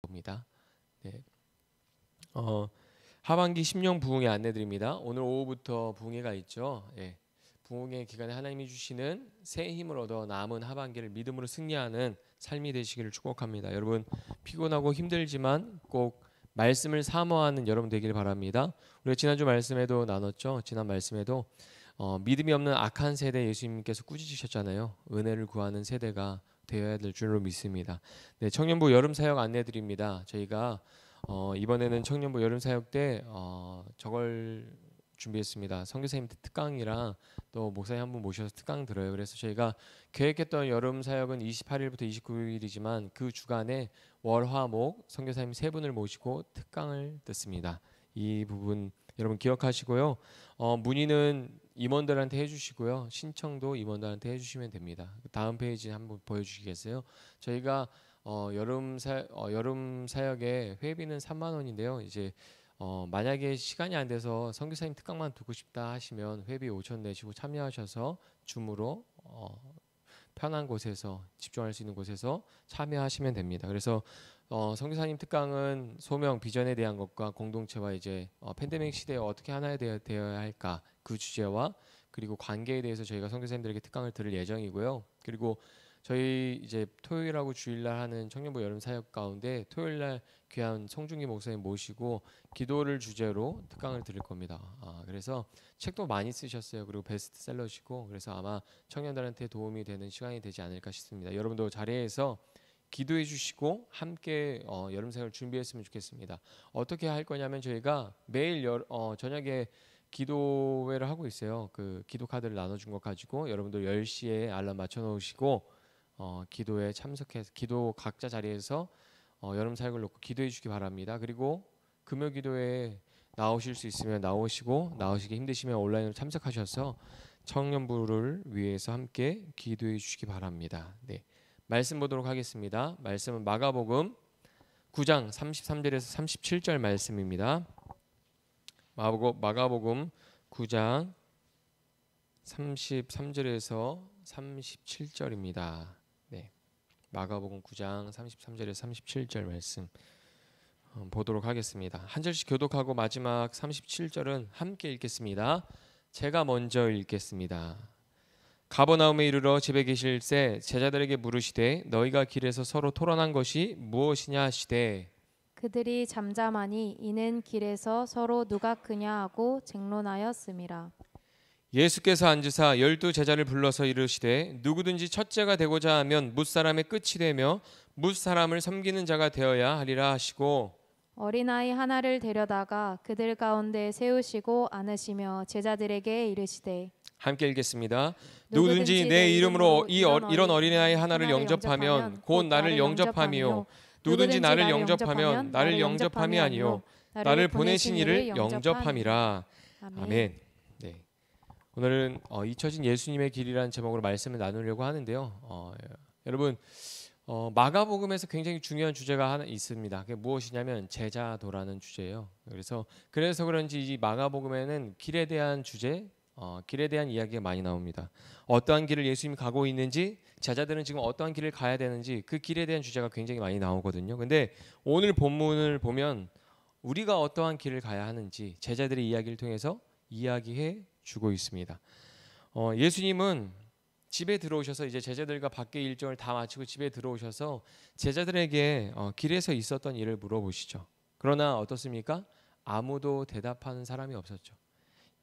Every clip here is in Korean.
봅니다. 네. 하반기 심령 부흥회 안내드립니다. 오늘 오후부터 부흥회가 있죠. 예. 부흥회 기간에 하나님이 주시는 새 힘을 얻어 남은 하반기를 믿음으로 승리하는 삶이 되시기를 축복합니다. 여러분 피곤하고 힘들지만 꼭 말씀을 사모하는 여러분 되기를 바랍니다. 우리가 지난주 말씀에도 나눴죠. 지난 말씀에도 믿음이 없는 악한 세대 예수님께서 꾸짖으셨잖아요. 은혜를 구하는 세대가 되어야 될 줄로 믿습니다. 네, 청년부 여름 사역 안내드립니다. 저희가 이번에는 청년부 여름 사역 때 저걸 준비했습니다. 선교사님 특강이랑 또 목사님 한 분 모셔서 특강 들어요. 그래서 저희가 계획했던 여름 사역은 28일부터 29일이지만 그 주간에 월, 화, 목 선교사님 세 분을 모시고 특강을 듣습니다. 이 부분 여러분 기억하시고요. 문의는 임원들한테 해주시고요. 신청도 임원들한테 해주시면 됩니다. 다음 페이지 한번 보여주시겠어요? 저희가 여름 사역에 회비는 3만 원인데요. 이제 만약에 시간이 안 돼서 선교사님 특강만 듣고 싶다 하시면 회비 5천 내시고 참여하셔서 줌으로 편한 곳에서 집중할 수 있는 곳에서 참여하시면 됩니다. 그래서 선교사님 특강은 소명 비전에 대한 것과 공동체와 이제 팬데믹 시대에 어떻게 하나가 되어야 할까 그 주제와 그리고 관계에 대해서 저희가 선교사님들에게 특강을 들을 예정이고요. 그리고 저희 이제 토요일하고 주일날 하는 청년부 여름 사역 가운데 토요일날 귀한 송중기 목사님 모시고 기도를 주제로 특강을 드릴 겁니다. 그래서 책도 많이 쓰셨어요. 그리고 베스트셀러시고 그래서 아마 청년들한테 도움이 되는 시간이 되지 않을까 싶습니다. 여러분도 자리에서 기도해 주시고 함께 여름 사역을 준비했으면 좋겠습니다. 어떻게 할 거냐면 저희가 매일 저녁에 기도회를 하고 있어요. 그 기도 카드를 나눠준 것 가지고 여러분들 10시에 알람 맞춰 놓으시고 기도에 참석해서 기도 각자 자리에서 여름 사역을 놓고 기도해 주시기 바랍니다. 그리고 금요 기도에 나오실 수 있으면 나오시고 나오시기 힘드시면 온라인으로 참석하셔서 청년부를 위해서 함께 기도해 주시기 바랍니다. 네. 말씀 보도록 하겠습니다. 말씀은 마가복음 9장 33절에서 37절 말씀입니다. 마가복음 9장 33절에서 37절입니다. 네. 마가복음 9장 33절에서 37절 말씀 보도록 하겠습니다. 한 절씩 교독하고 마지막 37절은 함께 읽겠습니다. 제가 먼저 읽겠습니다. 가버나움에 이르러 집에 계실새 제자들에게 물으시되 너희가 길에서 서로 토론한 것이 무엇이냐 하시되 그들이 잠잠하니 이는 길에서 서로 누가 크냐 하고 쟁론하였음이라. 예수께서 앉으사 12 제자를 불러서 이르시되 누구든지 첫째가 되고자 하면 뭇사람의 끝이 되며 뭇사람을 섬기는 자가 되어야 하리라 하시고 어린아이 하나를 데려다가 그들 가운데 세우시고 안으시며 제자들에게 이르시되 함께 읽겠습니다. 누구든지 내 이름으로 이런 어린아이 하나를 영접하면 곧 나를 영접함이요 누구든지 나를 영접하면 나를 영접함이 아니요 나를 보내신 이를 영접함이라. 아멘. 네. 오늘은 잊혀진 예수님의 길이라는 제목으로 말씀을 나누려고 하는데요. 여러분 마가복음에서 굉장히 중요한 주제가 하나 있습니다. 그게 무엇이냐면 제자도라는 주제예요. 그래서 그런지 이 마가복음에는 길에 대한 주제, 길에 대한 이야기가 많이 나옵니다. 어떠한 길을 예수님이 가고 있는지, 제자들은 지금 어떠한 길을 가야 되는지 그 길에 대한 주제가 굉장히 많이 나오거든요. 근데 오늘 본문을 보면 우리가 어떠한 길을 가야 하는지 제자들의 이야기를 통해서 이야기해 주고 있습니다. 예수님은 집에 들어오셔서 이제 제자들과 밖에 일정을 다 마치고 집에 들어오셔서 제자들에게 길에서 있었던 일을 물어보시죠. 그러나 어떻습니까? 아무도 대답하는 사람이 없었죠.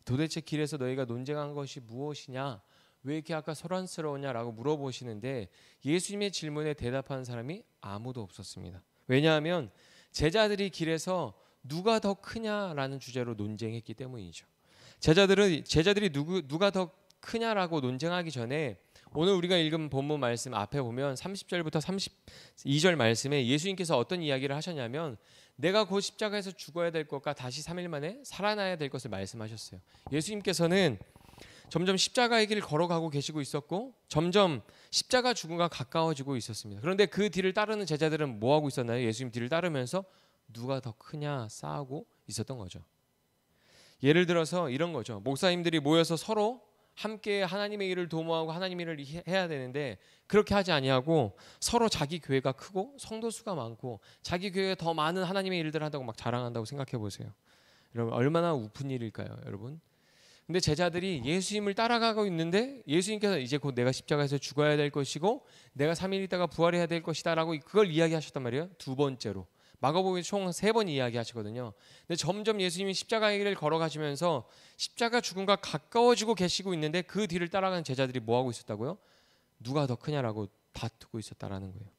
도대체 길에서 너희가 논쟁한 것이 무엇이냐? 왜 이렇게 아까 소란스러우냐라고 물어보시는데 예수님의 질문에 대답하는 사람이 아무도 없었습니다. 왜냐하면 제자들이 길에서 누가 더 크냐라는 주제로 논쟁했기 때문이죠. 제자들이 누가 더 크냐라고 논쟁하기 전에 오늘 우리가 읽은 본문 말씀 앞에 보면 30절부터 32절 말씀에 예수님께서 어떤 이야기를 하셨냐면 내가 곧 십자가에서 죽어야 될 것과 다시 3일 만에 살아나야 될 것을 말씀하셨어요. 예수님께서는 점점 십자가의 길을 걸어가고 계시고 있었고 점점 십자가 죽음과 가까워지고 있었습니다. 그런데 그 뒤를 따르는 제자들은 뭐 하고 있었나요? 예수님 뒤를 따르면서 누가 더 크냐 싸우고 있었던 거죠. 예를 들어서 이런 거죠. 목사님들이 모여서 서로 함께 하나님의 일을 도모하고 하나님의 일을 해야 되는데 그렇게 하지 아니하고 서로 자기 교회가 크고 성도 수가 많고 자기 교회에 더 많은 하나님의 일들을 한다고 막 자랑한다고 생각해 보세요. 여러분 얼마나 우픈 일일까요, 여러분? 근데 제자들이 예수님을 따라가고 있는데 예수님께서 이제 곧 내가 십자가에서 죽어야 될 것이고 내가 3일 있다가 부활해야 될 것이다라고 그걸 이야기하셨단 말이에요. 두 번째로. 마가복음에 총 3번 이야기하시거든요. 근데 점점 예수님이 십자가의 길을 걸어가시면서 십자가 죽음과 가까워지고 계시고 있는데 그 뒤를 따라가는 제자들이 뭐 하고 있었다고요? 누가 더 크냐라고 다투고 있었다라는 거예요.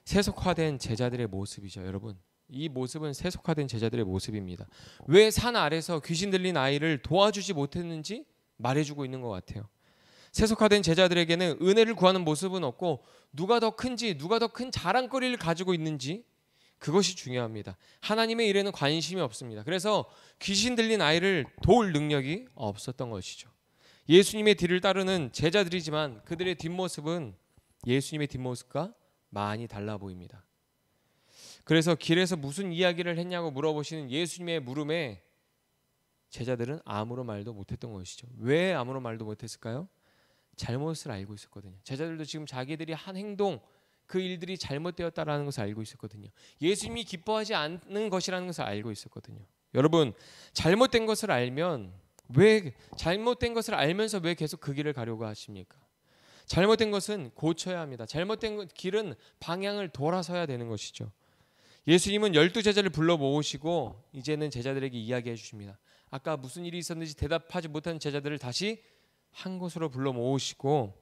세속화된 제자들의 모습이죠, 여러분. 이 모습은 세속화된 제자들의 모습입니다. 왜 산 아래서 귀신 들린 아이를 도와주지 못했는지 말해주고 있는 것 같아요. 세속화된 제자들에게는 은혜를 구하는 모습은 없고 누가 더 큰지 누가 더 큰 자랑거리를 가지고 있는지 그것이 중요합니다. 하나님의 일에는 관심이 없습니다. 그래서 귀신 들린 아이를 도울 능력이 없었던 것이죠. 예수님의 뒤를 따르는 제자들이지만 그들의 뒷모습은 예수님의 뒷모습과 많이 달라 보입니다. 그래서 길에서 무슨 이야기를 했냐고 물어보시는 예수님의 물음에 제자들은 아무런 말도 못했던 것이죠. 왜 아무런 말도 못했을까요? 잘못을 알고 있었거든요. 제자들도 지금 자기들이 한 행동 그 일들이 잘못되었다라는 것을 알고 있었거든요. 예수님이 기뻐하지 않는 것이라는 것을 알고 있었거든요. 여러분 잘못된 것을 알면 왜 잘못된 것을 알면서 왜 계속 그 길을 가려고 하십니까? 잘못된 것은 고쳐야 합니다. 잘못된 길은 방향을 돌아서야 되는 것이죠. 예수님은 12제자를 불러 모으시고 이제는 제자들에게 이야기해 주십니다. 아까 무슨 일이 있었는지 대답하지 못한 제자들을 다시 한 곳으로 불러 모으시고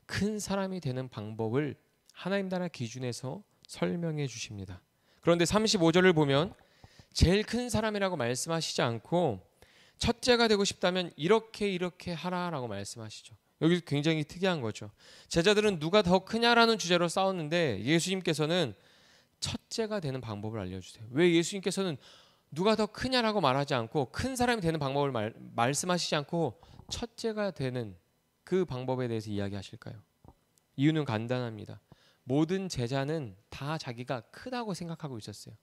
큰 사람이 되는 방법을 하나님 나라 기준에서 설명해 주십니다. 그런데 35절을 보면 제일 큰 사람이라고 말씀하시지 않고 첫째가 되고 싶다면 이렇게 하라라고 말씀하시죠. 여기 굉장히 특이한 거죠. 제자들은 누가 더 크냐라는 주제로 싸웠는데 예수님께서는 첫째가 되는 방법을 알려주세요. 왜 예수님께서는 누가 더 크냐라고 말하지 않고 큰 사람이 되는 방법을 말씀하시지 않고 첫째가 되는 그 방법에 대해서 이야기하실까요? 이유는 간단합니다. 모든 제자는 다 자기가 크다고 생각하고 있었어요.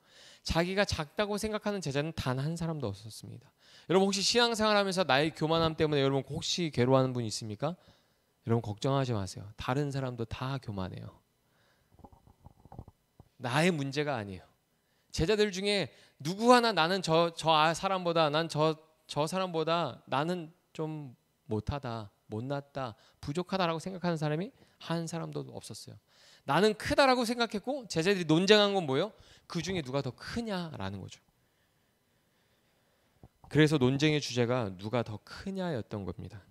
자기가 작다고 생각하는 제자는 단 한 사람도 없었습니다. 여러분 혹시 신앙생활하면서 나의 교만함 때문에 여러분 혹시 괴로워하는 분 있습니까? 여러분 걱정하지 마세요. 다른 사람도 다 교만해요. 나의 문제가 아니에요. 제자들 중에 누구 하나 나는 저 사람보다 난 저 사람보다 나는 좀 못하다, 못났다, 부족하다라고 생각하는 사람이 한 사람도 없었어요. 나는 크다라고 생각했고 제자들이 논쟁한 건 뭐예요? 그 중에 누가 더 크냐라는 거죠. 그래서 논쟁의 주제가 누가 더 크냐였던 겁니다.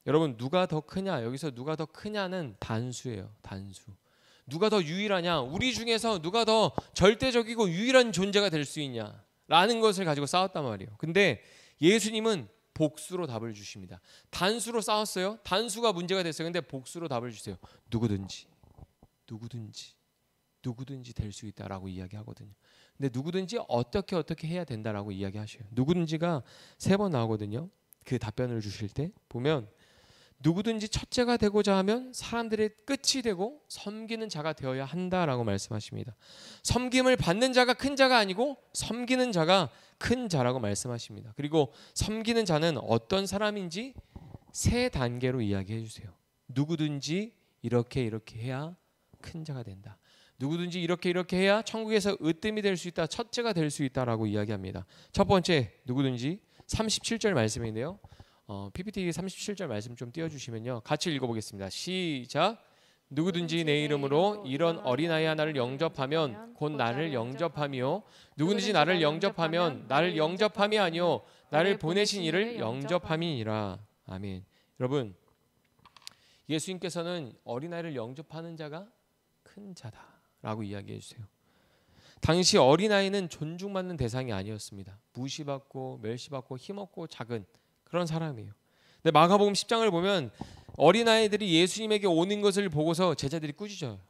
여러분 누가 더 크냐 여기서 누가 더 크냐는 단수예요. 단수. 누가 더 유일하냐 우리 중에서 누가 더 절대적이고 유일한 존재가 될 수 있냐라는 것을 가지고 싸웠단 말이에요. 근데 예수님은 복수로 답을 주십니다. 단수로 싸웠어요. 단수가 문제가 됐어요. 근데 복수로 답을 주세요. 누구든지 될 수 있다라고 이야기하거든요. 근데 누구든지 어떻게 해야 된다라고 이야기하셔요. 누구든지가 3번 나오거든요. 그 답변을 주실 때 보면 누구든지 첫째가 되고자 하면 사람들의 끝이 되고 섬기는 자가 되어야 한다라고 말씀하십니다. 섬김을 받는 자가 큰 자가 아니고 섬기는 자가 큰 자라고 말씀하십니다. 그리고 섬기는 자는 어떤 사람인지 3단계로 이야기해 주세요. 누구든지 이렇게 해야 큰 자가 된다. 누구든지 이렇게 해야 천국에서 으뜸이 될 수 있다. 첫째가 될 수 있다라고 이야기합니다. 첫 번째 누구든지 37절 말씀인데요. PPT 37절 말씀 좀 띄워주시면요. 같이 읽어보겠습니다. 시작. 누구든지 내 이름으로 이런 어린아이 하나를 영접하면 곧 나를 영접함이요. 누구든지 나를 영접하면 나를 영접함이 아니요 나를 보내신 이를 영접함이니라. 아멘. 여러분 예수님께서는 어린아이를 영접하는 자가 큰 자다라고 이야기해 주세요. 당시 어린아이는 존중받는 대상이 아니었습니다. 무시받고 멸시받고 힘없고 작은 그런 사람이에요. 근데 마가복음 10장을 보면 어린아이들이 예수님에게 오는 것을 보고서 제자들이 꾸짖어요.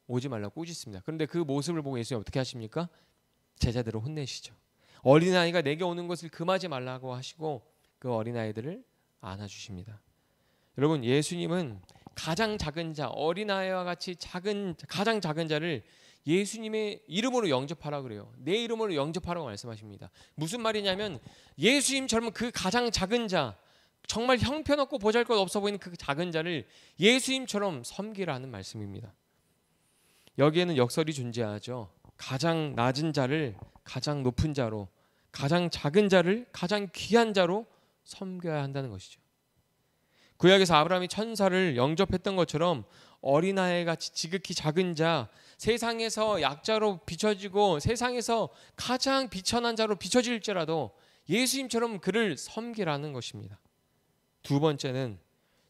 오지 말라고 꾸짖습니다. 그런데 그 모습을 보고 예수님 어떻게 하십니까? 제자들을 혼내시죠. 어린아이가 내게 오는 것을 금하지 말라고 하시고 그 어린아이들을 안아주십니다. 여러분 예수님은 가장 작은 자 어린아이와 같이 가장 작은 자를 예수님의 이름으로 영접하라 그래요. 내 이름으로 영접하라고 말씀하십니다. 무슨 말이냐면 예수님처럼 그 가장 작은 자, 정말 형편없고 보잘것없어 보이는 그 작은 자를 예수님처럼 섬기라는 말씀입니다. 여기에는 역설이 존재하죠. 가장 낮은 자를 가장 높은 자로, 가장 작은 자를 가장 귀한 자로 섬겨야 한다는 것이죠. 구약에서 아브라함이 천사를 영접했던 것처럼 어린아이같이 지극히 작은 자, 세상에서 약자로 비춰지고 세상에서 가장 비천한 자로 비춰질지라도 예수님처럼 그를 섬기라는 것입니다. 두 번째는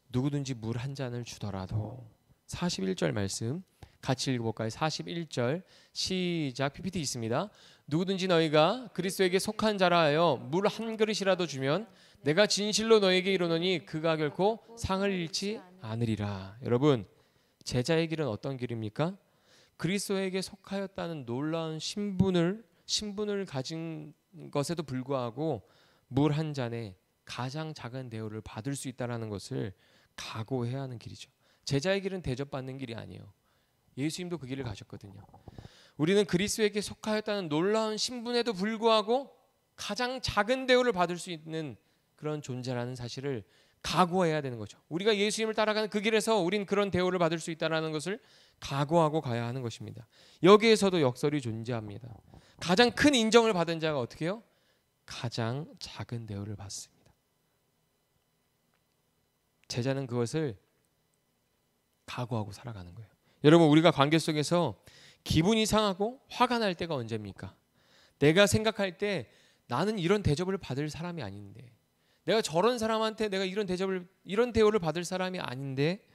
누구든지 물 한 잔을 주더라도 41절 말씀 같이 읽어볼까요? 41절 시작. PPT 있습니다. 누구든지 너희가 그리스도에게 속한 자라 하여 물 한 그릇이라도 주면 내가 진실로 너에게 이르노니 그가 결코 상을 잃지 않으리라. 여러분, 제자의 길은 어떤 길입니까? 그리스도에게 속하였다는 놀라운 신분을 가진 것에도 불구하고 물 한 잔에 가장 작은 대우를 받을 수 있다는 것을 각오해야 하는 길이죠. 제자의 길은 대접받는 길이 아니에요. 예수님도 그 길을 가셨거든요. 우리는 그리스도에게 속하였다는 놀라운 신분에도 불구하고 가장 작은 대우를 받을 수 있는 그런 존재라는 사실을 각오해야 되는 거죠. 우리가 예수님을 따라가는 그 길에서 우린 그런 대우를 받을 수 있다는 것을 각오하고 가야 하는 것입니다. 여기에서도 역설이 존재합니다. 가장 큰 인정을 받은 자가 어떻게 해요? 가장 작은 대우를 받습니다. 제자는 그것을 각오하고 살아가는 거예요. 여러분, 우리가 관계 속에서 기분이 상하고 화가 날 때가 언제입니까? 내가 생각할 때 나는 이런 대접을 받을 사람이 아닌데, 내가 저런 사람한테 내가 이런 대우를 받을 사람이 아닌데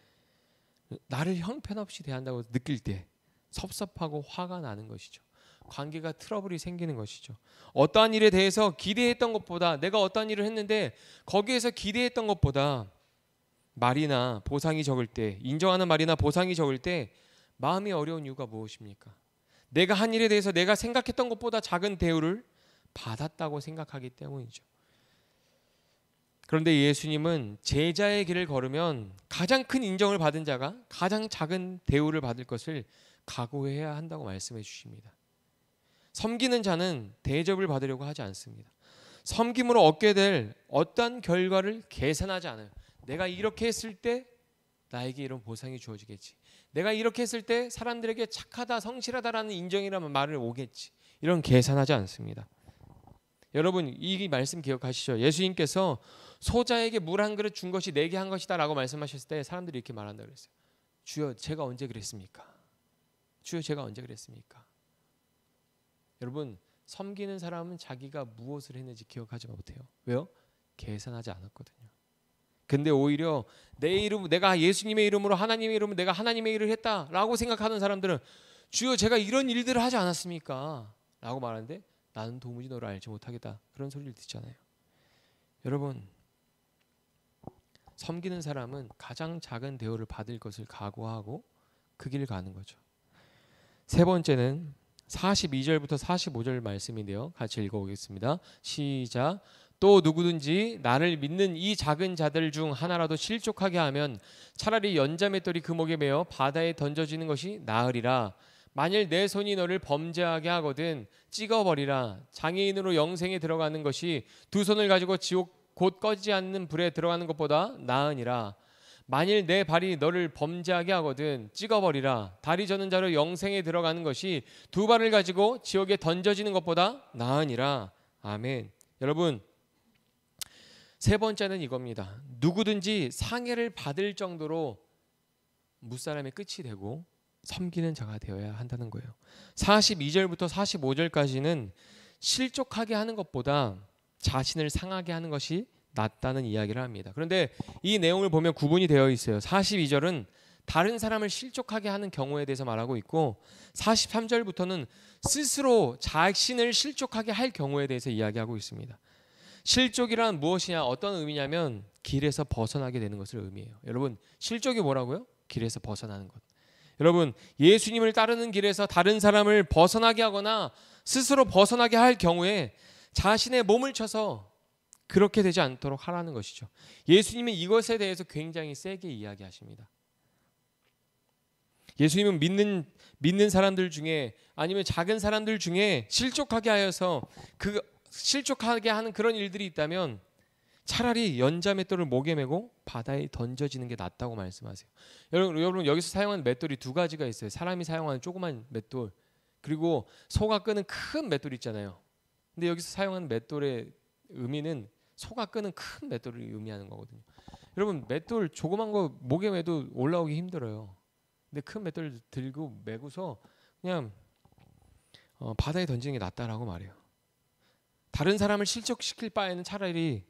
나를 형편없이 대한다고 느낄 때 섭섭하고 화가 나는 것이죠. 관계가 트러블이 생기는 것이죠. 어떠한 일에 대해서 기대했던 것보다, 내가 어떠한 일을 했는데 거기에서 기대했던 것보다 말이나 보상이 적을 때, 인정하는 말이나 보상이 적을 때 마음이 어려운 이유가 무엇입니까? 내가 한 일에 대해서 내가 생각했던 것보다 작은 대우를 받았다고 생각하기 때문이죠. 그런데 예수님은 제자의 길을 걸으면 가장 큰 인정을 받은 자가 가장 작은 대우를 받을 것을 각오해야 한다고 말씀해 주십니다. 섬기는 자는 대접을 받으려고 하지 않습니다. 섬김으로 얻게 될 어떠한 결과를 계산하지 않아요. 내가 이렇게 했을 때 나에게 이런 보상이 주어지겠지. 내가 이렇게 했을 때 사람들에게 착하다, 성실하다라는 인정이라는 말을 오겠지. 이런 계산하지 않습니다. 여러분, 이 말씀 기억하시죠? 예수님께서 소자에게 물 한 그릇 준 것이 내게 한 것이다 라고 말씀하셨을 때 사람들이 이렇게 말한다고 그랬어요. 주여, 제가 언제 그랬습니까? 주여, 제가 언제 그랬습니까? 여러분, 섬기는 사람은 자기가 무엇을 했는지 기억하지 못해요. 왜요? 계산하지 않았거든요. 근데 오히려 내가 예수님의 이름으로, 하나님의 이름으로 내가 하나님의 일을 했다라고 생각하는 사람들은 주여, 제가 이런 일들을 하지 않았습니까? 라고 말하는데 나는 도무지 너를 알지 못하겠다, 그런 소리를 듣잖아요. 여러분, 섬기는 사람은 가장 작은 대우를 받을 것을 각오하고 그 길을 가는 거죠. 세 번째는 42절부터 45절 말씀인데요. 같이 읽어보겠습니다. 시작. 또 누구든지 나를 믿는 이 작은 자들 중 하나라도 실족하게 하면 차라리 연자맷돌이 그 목에 매어 바다에 던져지는 것이 나으리라. 만일 내 손이 너를 범죄하게 하거든 찍어버리라. 장애인으로 영생에 들어가는 것이 두 손을 가지고 지옥 곧 꺼지지 않는 불에 들어가는 것보다 나으니라. 만일 내 발이 너를 범죄하게 하거든 찍어버리라. 다리 저는 자로 영생에 들어가는 것이 두 발을 가지고 지옥에 던져지는 것보다 나으니라. 아멘. 여러분, 세 번째는 이겁니다. 누구든지 상해를 받을 정도로 무사람의 끝이 되고 섬기는 자가 되어야 한다는 거예요. 42절부터 45절까지는 실족하게 하는 것보다 자신을 상하게 하는 것이 낫다는 이야기를 합니다. 그런데 이 내용을 보면 구분이 되어 있어요. 42절은 다른 사람을 실족하게 하는 경우에 대해서 말하고 있고 43절부터는 스스로 자신을 실족하게 할 경우에 대해서 이야기하고 있습니다. 실족이란 무엇이냐, 어떤 의미냐면 길에서 벗어나게 되는 것을 의미해요. 여러분, 실족이 뭐라고요? 길에서 벗어나는 것. 여러분, 예수님을 따르는 길에서 다른 사람을 벗어나게 하거나 스스로 벗어나게 할 경우에 자신의 몸을 쳐서 그렇게 되지 않도록 하라는 것이죠. 예수님은 이것에 대해서 굉장히 세게 이야기하십니다. 예수님은 믿는 사람들 중에 아니면 작은 사람들 중에 실족하게 하여서 그 실족하게 하는 그런 일들이 있다면 차라리 연자 맷돌을 목에 메고 바다에 던져지는 게 낫다고 말씀하세요. 여러분 여기서 사용하는 맷돌이 두 가지가 있어요. 사람이 사용하는 조그만 맷돌, 그리고 소가 끄는 큰 맷돌 있잖아요. 근데 여기서 사용하는 맷돌의 의미는 소가 끄는 큰 맷돌을 의미하는 거거든요. 여러분 맷돌 조그만 거 목에 매도 올라오기 힘들어요. 근데 큰 맷돌 들고 메고서 그냥 바다에 던지는 게 낫다라고 말해요. 다른 사람을 실족시킬 바에는 차라리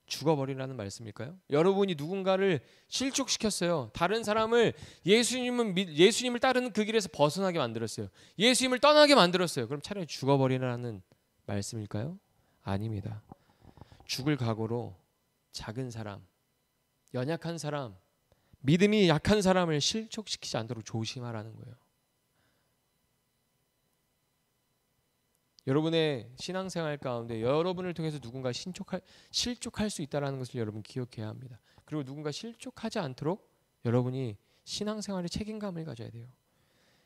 죽어버리라는 말씀일까요? 여러분이 누군가를 실족시켰어요. 다른 사람을 예수님을 따르는 그 길에서 벗어나게 만들었어요. 예수님을 떠나게 만들었어요. 그럼 차라리 죽어버리라는 말씀일까요? 아닙니다. 죽을 각오로 작은 사람, 연약한 사람, 믿음이 약한 사람을 실족시키지 않도록 조심하라는 거예요. 여러분의 신앙생활 가운데 여러분을 통해서 누군가 실족할 수 있다는 것을 여러분 기억해야 합니다. 그리고 누군가 실족하지 않도록 여러분이 신앙생활에 책임감을 가져야 돼요.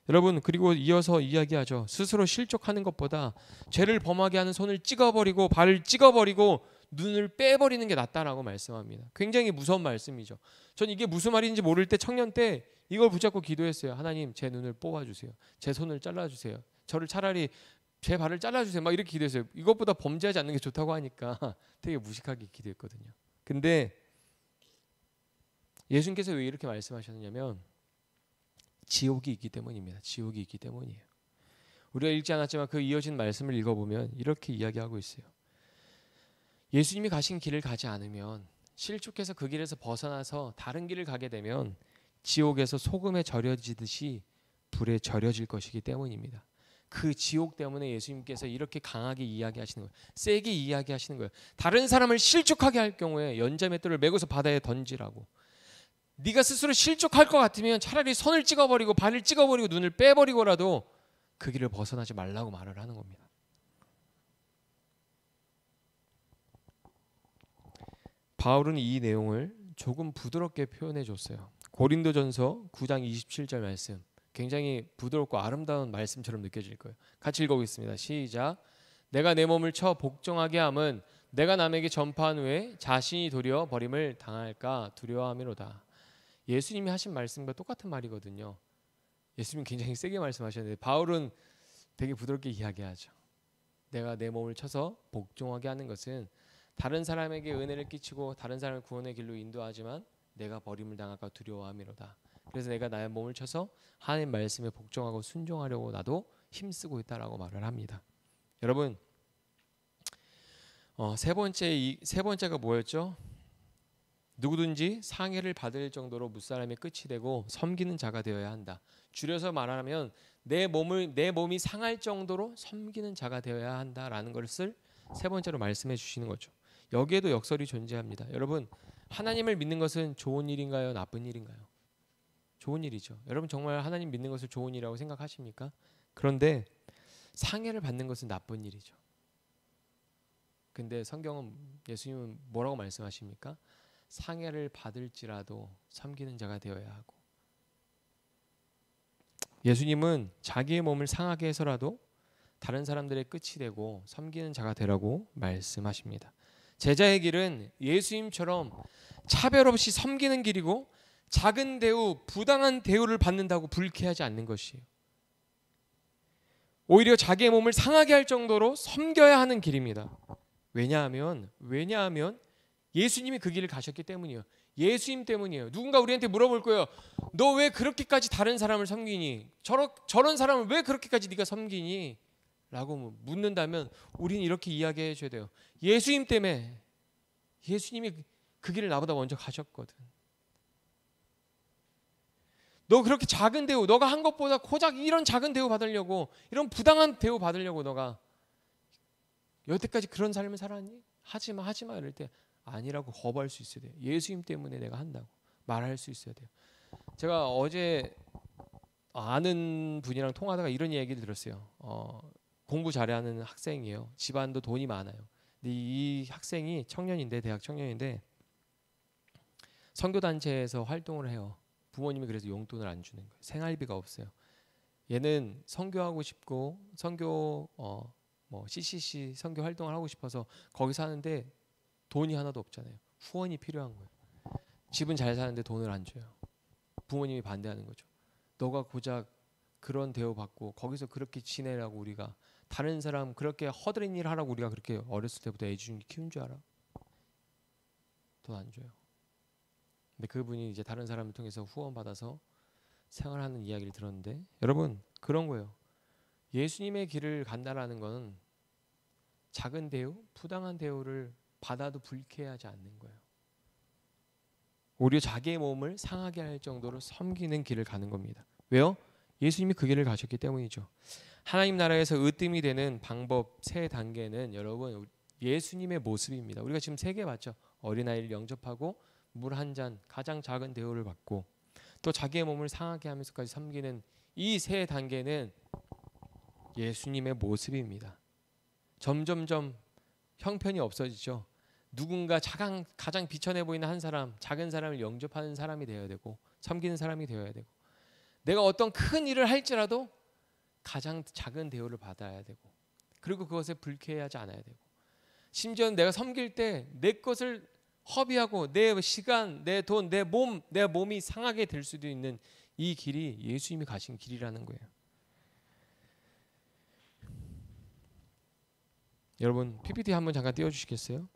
여러분, 그리고 이어서 이야기하죠. 스스로 실족하는 것보다 죄를 범하게 하는 손을 찍어버리고 발을 찍어버리고 눈을 빼버리는 게 낫다라고 말씀합니다. 굉장히 무서운 말씀이죠. 전 이게 무슨 말인지 모를 때, 청년 때 이걸 붙잡고 기도했어요. 하나님, 제 눈을 뽑아주세요. 제 손을 잘라주세요. 저를 차라리 제 발을 잘라주세요. 막 이렇게 기도했어요. 이것보다 범죄하지 않는 게 좋다고 하니까 되게 무식하게 기도했거든요. 근데 예수님께서 왜 이렇게 말씀하셨냐면 지옥이 있기 때문입니다. 지옥이 있기 때문이에요. 우리가 읽지 않았지만 그 이어진 말씀을 읽어보면 이렇게 이야기하고 있어요. 예수님이 가신 길을 가지 않으면, 실족해서 그 길에서 벗어나서 다른 길을 가게 되면 지옥에서 소금에 절여지듯이 불에 절여질 것이기 때문입니다. 그 지옥 때문에 예수님께서 이렇게 강하게 이야기하시는 거예요. 세게 이야기하시는 거예요. 다른 사람을 실족하게 할 경우에 연자맷돌을 메고서 바다에 던지라고. 네가 스스로 실족할 것 같으면 차라리 손을 찍어버리고 발을 찍어버리고 눈을 빼버리고라도 그 길을 벗어나지 말라고 말을 하는 겁니다. 바울은 이 내용을 조금 부드럽게 표현해 줬어요. 고린도전서 9장 27절 말씀, 굉장히 부드럽고 아름다운 말씀처럼 느껴질 거예요. 같이 읽어보겠습니다. 시작. 내가 내 몸을 쳐 복종하게 함은 내가 남에게 전파한 후에 자신이 도리어 버림을 당할까 두려워함이로다. 예수님이 하신 말씀과 똑같은 말이거든요. 예수님은 굉장히 세게 말씀하셨는데 바울은 되게 부드럽게 이야기하죠. 내가 내 몸을 쳐서 복종하게 하는 것은 다른 사람에게 은혜를 끼치고 다른 사람을 구원의 길로 인도하지만 내가 버림을 당할까 두려워함이로다. 그래서 내가 나의 몸을 쳐서 하나님 말씀에 복종하고 순종하려고 나도 힘쓰고 있다라고 말을 합니다. 여러분, 세 번째가 뭐였죠? 누구든지 상해를 받을 정도로 무사람의 끝이 되고 섬기는 자가 되어야 한다. 줄여서 말하면 내 몸이 상할 정도로 섬기는 자가 되어야 한다라는 것을 세 번째로 말씀해 주시는 거죠. 여기에도 역설이 존재합니다. 여러분, 하나님을 믿는 것은 좋은 일인가요? 나쁜 일인가요? 좋은 일이죠. 여러분 정말 하나님 믿는 것을 좋은 일이라고 생각하십니까? 그런데 상해를 받는 것은 나쁜 일이죠. 근데 성경은, 예수님은 뭐라고 말씀하십니까? 상해를 받을지라도 섬기는 자가 되어야 하고, 예수님은 자기의 몸을 상하게 해서라도 다른 사람들의 끝이 되고 섬기는 자가 되라고 말씀하십니다. 제자의 길은 예수님처럼 차별 없이 섬기는 길이고 작은 대우, 부당한 대우를 받는다고 불쾌하지 않는 것이에요. 오히려 자기의 몸을 상하게 할 정도로 섬겨야 하는 길입니다. 왜냐하면 예수님이 그 길을 가셨기 때문이에요. 예수님 때문이에요. 누군가 우리한테 물어볼 거예요. 너 왜 그렇게까지 다른 사람을 섬기니? 저런 사람을 왜 그렇게까지 네가 섬기니? 라고 묻는다면 우리는 이렇게 이야기해 줘야 돼요. 예수님 때문에. 예수님이 그 길을 나보다 먼저 가셨거든. 너 그렇게 작은 대우, 너가 한 것보다 고작 이런 작은 대우 받으려고, 이런 부당한 대우 받으려고 너가 여태까지 그런 삶을 살았니? 하지마 이럴 때 아니라고 거부할 수 있어야 돼요. 예수님 때문에 내가 한다고 말할 수 있어야 돼요. 제가 어제 아는 분이랑 통화하다가 이런 얘기를 들었어요. 공부 잘하는 학생이에요. 집안도 돈이 많아요. 근데 이 학생이 대학 청년인데 선교단체에서 활동을 해요. 부모님이 그래서 용돈을 안 주는 거예요. 생활비가 없어요. 얘는 선교하고 싶고 선교 뭐 CCC 선교 활동을 하고 싶어서 거기 사는데 돈이 하나도 없잖아요. 후원이 필요한 거예요. 집은 잘 사는데 돈을 안 줘요. 부모님이 반대하는 거죠. 너가 고작 그런 대우 받고 거기서 그렇게 지내라고 우리가 다른 사람 그렇게 허드렛 일 하라고 우리가 그렇게 어렸을 때부터 애주중이 키운 줄 알아? 돈 안 줘요. 근데 그분이 이제 다른 사람을 통해서 후원 받아서 생활하는 이야기를 들었는데 여러분 그런 거예요. 예수님의 길을 간다라는 건 작은 대우, 부당한 대우를 받아도 불쾌하지 않는 거예요. 오히려 자기의 몸을 상하게 할 정도로 섬기는 길을 가는 겁니다. 왜요? 예수님이 그 길을 가셨기 때문이죠. 하나님 나라에서 으뜸이 되는 방법 세 단계는 여러분 예수님의 모습입니다. 우리가 지금 세 개 봤죠. 어린아이를 영접하고 물 한 잔 가장 작은 대우를 받고 또 자기의 몸을 상하게 하면서까지 섬기는 이 세 단계는 예수님의 모습입니다. 점점점 형편이 없어지죠. 누군가 가장 비천해 보이는 한 사람, 작은 사람을 영접하는 사람이 되어야 되고 섬기는 사람이 되어야 되고 내가 어떤 큰 일을 할지라도 가장 작은 대우를 받아야 되고 그리고 그것에 불쾌하지 않아야 되고 심지어는 내가 섬길 때 내 것을 허비하고 내 시간, 내 돈, 내 몸이 상하게 될 수도 있는 이 길이 예수님이 가신 길이라는 거예요. 여러분 PPT 한번 잠깐 띄워주시겠어요?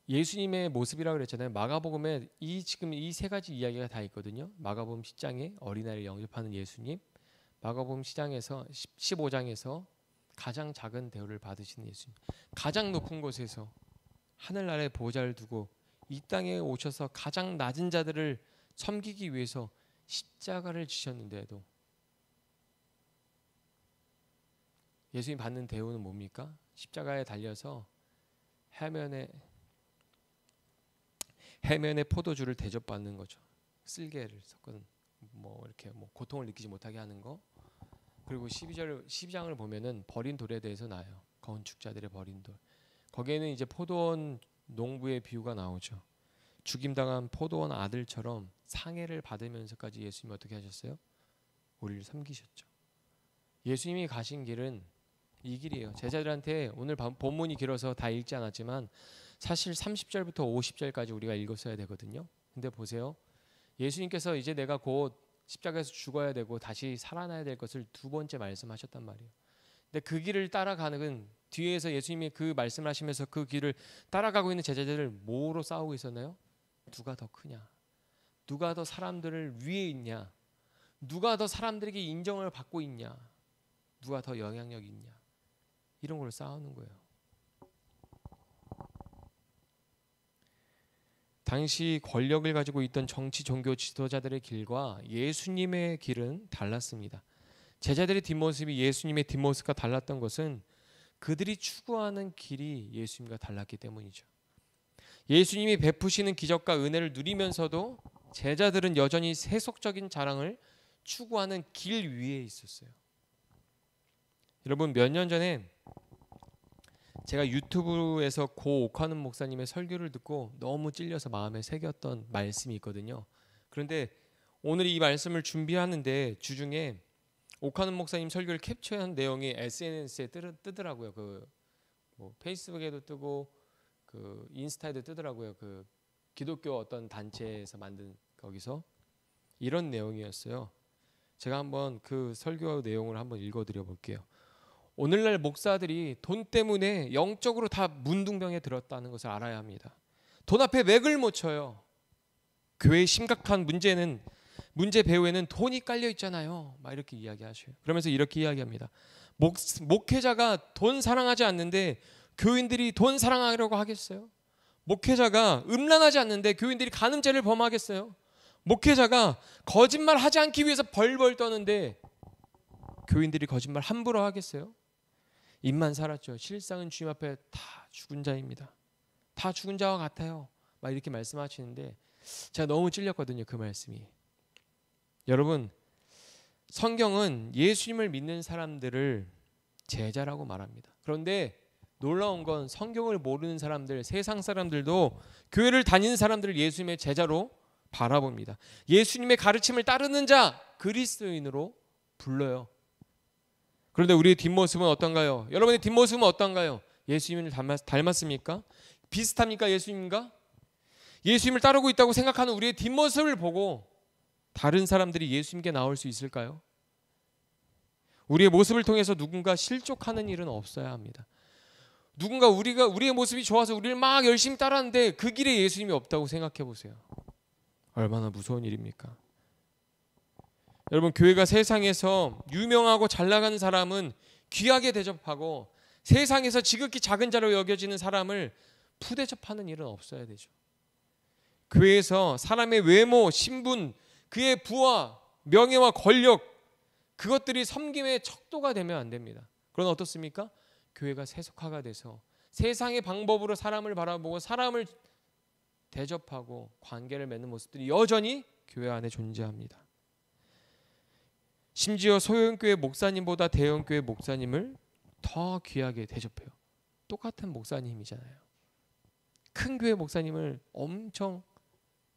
예수님의 모습이라고 그랬잖아요. 마가복음에 지금 이 세 가지 이야기가 다 있거든요. 마가복음 10장에 어린아이를 영접하는 예수님, 마가복음 15장에서 가장 작은 대우를 받으신 예수님, 가장 높은 곳에서 하늘나라에 보좌를 두고 이 땅에 오셔서 가장 낮은 자들을 섬기기 위해서 십자가를 지셨는데도 예수님 받는 대우는 뭡니까? 십자가에 달려서 해면에 포도주를 대접받는 거죠. 쓸개를 섞은 이렇게 고통을 느끼지 못하게 하는 거. 그리고 12장을 보면은 버린 돌에 대해서 나와요. 건축자들의 버린 돌. 거기에는 이제 포도원 농부의 비유가 나오죠. 죽임당한 포도원 아들처럼 상해를 받으면서까지 예수님이 어떻게 하셨어요? 우리를 섬기셨죠. 예수님이 가신 길은 이 길이에요. 제자들한테 오늘 본문이 길어서 다 읽지 않았지만 사실 30절부터 50절까지 우리가 읽었어야 되거든요. 근데 보세요. 예수님께서 이제 내가 곧 십자가에서 죽어야 되고 다시 살아나야 될 것을 두 번째 말씀하셨단 말이에요. 근데 그 길을 따라가는 뒤에서 예수님이 그 말씀을 하시면서 그 길을 따라가고 있는 제자들을 뭐로 싸우고 있었나요? 누가 더 크냐? 누가 더 사람들을 위에 있냐? 누가 더 사람들에게 인정을 받고 있냐? 누가 더 영향력이 있냐? 이런 걸 싸우는 거예요. 당시 권력을 가지고 있던 정치 종교 지도자들의 길과 예수님의 길은 달랐습니다. 제자들의 뒷모습이 예수님의 뒷모습과 달랐던 것은 그들이 추구하는 길이 예수님과 달랐기 때문이죠. 예수님이 베푸시는 기적과 은혜를 누리면서도 제자들은 여전히 세속적인 자랑을 추구하는 길 위에 있었어요. 여러분 몇 년 전에 제가 유튜브에서 고 옥하는 목사님의 설교를 듣고 너무 찔려서 마음에 새겼던 말씀이 있거든요. 그런데 오늘 이 말씀을 준비하는데 주중에 옥하는 목사님 설교를 캡처한 내용이 SNS에 뜨더라고요. 페이스북에도 뜨고 인스타에도 뜨더라고요. 기독교 어떤 단체에서 만든 거기서 이런 내용이었어요. 제가 한번 그 설교 내용을 한번 읽어드려 볼게요. 오늘날 목사들이 돈 때문에 영적으로 다 문둥병에 들었다는 것을 알아야 합니다. 돈 앞에 맥을 못 쳐요. 교회의 심각한 문제 배후에는 돈이 깔려 있잖아요. 막 이렇게 이야기하셔요. 그러면서 이렇게 이야기합니다. 목회자가 돈 사랑하지 않는데 교인들이 돈 사랑하려고 하겠어요? 목회자가 음란하지 않는데 교인들이 간음죄를 범하겠어요? 목회자가 거짓말하지 않기 위해서 벌벌 떠는데 교인들이 거짓말 함부로 하겠어요? 입만 살았죠. 실상은 주님 앞에 다 죽은 자입니다. 다 죽은 자와 같아요. 막 이렇게 말씀하시는데 제가 너무 찔렸거든요. 그 말씀이. 여러분 성경은 예수님을 믿는 사람들을 제자라고 말합니다. 그런데 놀라운 건 성경을 모르는 사람들, 세상 사람들도 교회를 다니는 사람들을 예수님의 제자로 바라봅니다. 예수님의 가르침을 따르는 자, 그리스도인으로 불러요. 그런데 우리의 뒷모습은 어떤가요? 여러분의 뒷모습은 어떤가요? 예수님을 닮았습니까? 비슷합니까? 예수님과? 예수님을 따르고 있다고 생각하는 우리의 뒷모습을 보고 다른 사람들이 예수님께 나올 수 있을까요? 우리의 모습을 통해서 누군가 실족하는 일은 없어야 합니다. 누군가 우리의 모습이 좋아서 우리를 막 열심히 따르는데 그 길에 예수님이 없다고 생각해 보세요. 얼마나 무서운 일입니까? 여러분, 교회가 세상에서 유명하고 잘 나가는 사람은 귀하게 대접하고 세상에서 지극히 작은 자로 여겨지는 사람을 푸대접하는 일은 없어야 되죠. 교회에서 사람의 외모, 신분, 그의 부와 명예와 권력, 그것들이 섬김의 척도가 되면 안 됩니다. 그건 어떻습니까? 교회가 세속화가 돼서 세상의 방법으로 사람을 바라보고 사람을 대접하고 관계를 맺는 모습들이 여전히 교회 안에 존재합니다. 심지어 소형교회 목사님보다 대형교회 목사님을 더 귀하게 대접해요. 똑같은 목사님이잖아요. 큰 교회 목사님을 엄청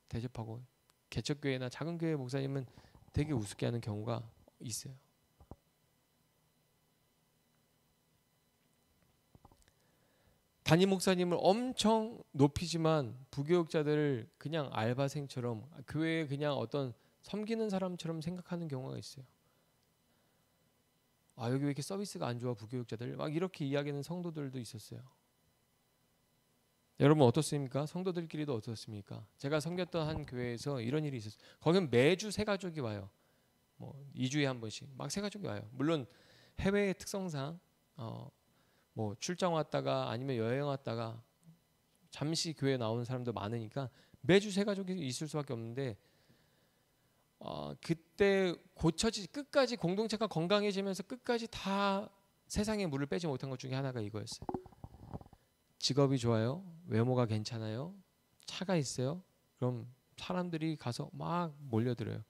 대접하고 개척교회나 작은 교회 목사님은 되게 우습게 하는 경우가 있어요. 담임 목사님을 엄청 높이지만 부교육자들을 그냥 알바생처럼 교회에 그냥 어떤 섬기는 사람처럼 생각하는 경우가 있어요. 아, 여기 왜 이렇게 서비스가 안 좋아 부교육자들, 막 이렇게 이야기하는 성도들도 있었어요. 여러분 어떻습니까? 성도들끼리도 어떻습니까? 제가 섬겼던 한 교회에서 이런 일이 있었어요. 거기는 매주 새 가족이 와요. 뭐 2주에 한 번씩 막 새 가족이 와요. 물론 해외의 특성상 뭐 출장 왔다가 아니면 여행 왔다가 잠시 교회에 나오는 사람도 많으니까 매주 새 가족이 있을 수밖에 없는데 그때 끝까지 공동체가 건강해지면서 끝까지 다 세상의 물을 빼지 못한 것 중에 하나가 이거였어요. 직업이 좋아요? 외모가 괜찮아요? 차가 있어요? 그럼 사람들이 가서 막 몰려들어요.